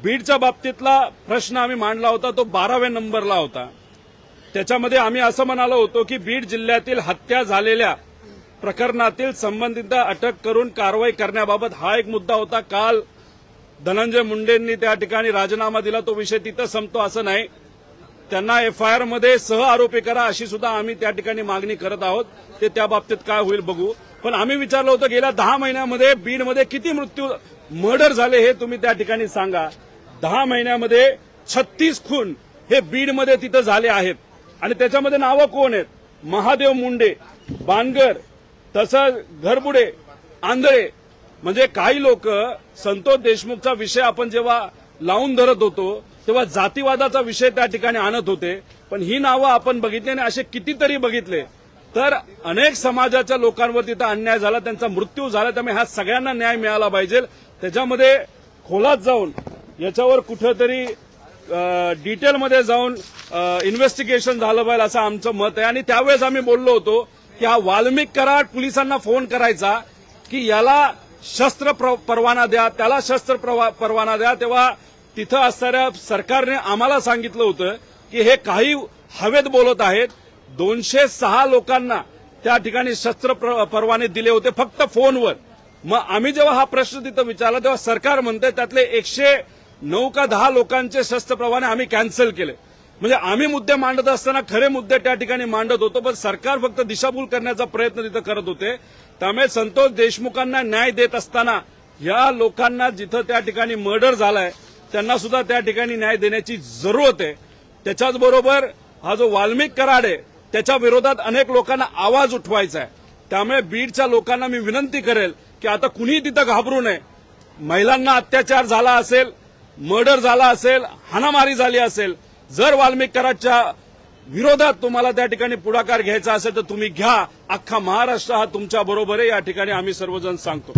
बीडच्या बाबतीतला प्रश्न आम्ही मांडला होता तो 12व्या नंबरला होता। त्याच्यामध्ये आम्ही असं म्हणालो होतो की बीड जिल्ह्यातील हत्या झालेल्या प्रकरणातील संबंधित अटक करून कारवाई करण्याबाबत हा एक मुद्दा होता। काल धनंजय मुंडेंनी त्या ठिकाणी राजीनामा दिला, तो विषय तिथं संपतो असं नाही, त्यांना एफआयआर मध्ये सह आरोपी करा अशी सुद्धा आम्ही त्या ठिकाणी मागणी करत आहोत। ते त्या बाबतीत काय होईल बघू। पण आम्ही विचारलं होतं गेल्या 10 महिन्यामध्ये बीडमध्ये किती मर्डर झाले हे तुम्ही त्या ठिकाणी सांगा। 10 महिन्यामध्ये 36 खून हे बीडमध्ये तिथं झाले आहेत आणि त्याच्यामध्ये नावं कोण आहेत? महादेव मुंडे, बानगर, तसंच घरबुडे, आंधळे। म्हणजे काही लोक संतोष देशमुखचा विषय आपण जेव्हा लावून धरत होतो तेव्हा जातीवादाचा विषय त्या ठिकाणी आणत होते, पण ही नावं आपण बघितली आणि असे कितीतरी बघितले तर अनेक समाजाच्या लोकांवर तिथं अन्याय झाला, त्यांचा मृत्यू झाला। त्यामुळे ह्या सगळ्यांना न्याय मिळाला पाहिजे। त्याच्यामध्ये खोलात जाऊन याच्यावर कुठेतरी डिटेलमध्ये जाऊन इन्व्हेस्टिगेशन झालं पाहिजे असं आमचं मत आहे। आणि त्यावेळेस आम्ही बोललो होतो की हा वाल्मिक कराड पोलिसांना फोन करायचा की याला शस्त्र परवाना द्या, त्याला शस्त्र परवाना द्या, तेव्हा तिथं असणाऱ्या सरकारने आम्हाला सांगितलं होतं की हे काही हवेत बोलत आहेत। 206 लोकांना त्या ठिकाणी शस्त्र परवाने दिले होते फक्त फोनवर। मग आम्ही जेव्हा हा प्रश्न तिथं विचारला तेव्हा सरकार म्हणते त्यातले 109 का 10 लोकांचे शस्त्र परवाने आम्ही कॅन्सल केले। म्हणजे आम्ही मुद्दे मांडत असताना खरे मुद्दे त्या ठिकाणी मांडत होतो, पण सरकार फक्त दिशाभूल करण्याचा प्रयत्न तिथं करत होते। त्यामुळे संतोष देशमुखांना न्याय देत असताना या लोकांना जिथं त्या ठिकाणी मर्डर झालाय त्यांना सुद्धा त्या ठिकाणी न्याय देण्याची जरूरत आहे। त्याच्याचबरोबर हा जो वाल्मिक कराड आहे त्याच्या विरोधात अनेक लोकांना आवाज उठवायचा आहे। त्यामुळे बीडच्या लोकांना मी विनंती करेल की आता कुणीही तिथं घाबरू नये। महिलांना अत्याचार झाला असेल, मर्डर झाला असेल, हाणामारी झाली असेल, जर वाल्मिक कराडच्या विरोधात तुम्हाला त्या ठिकाणी पुढाकार घ्यायचा असेल तर तुम्ही घ्या। अख्खा महाराष्ट्र हा तुमच्या बरोबर आहे या ठिकाणी आम्ही सर्वजण सांगतो।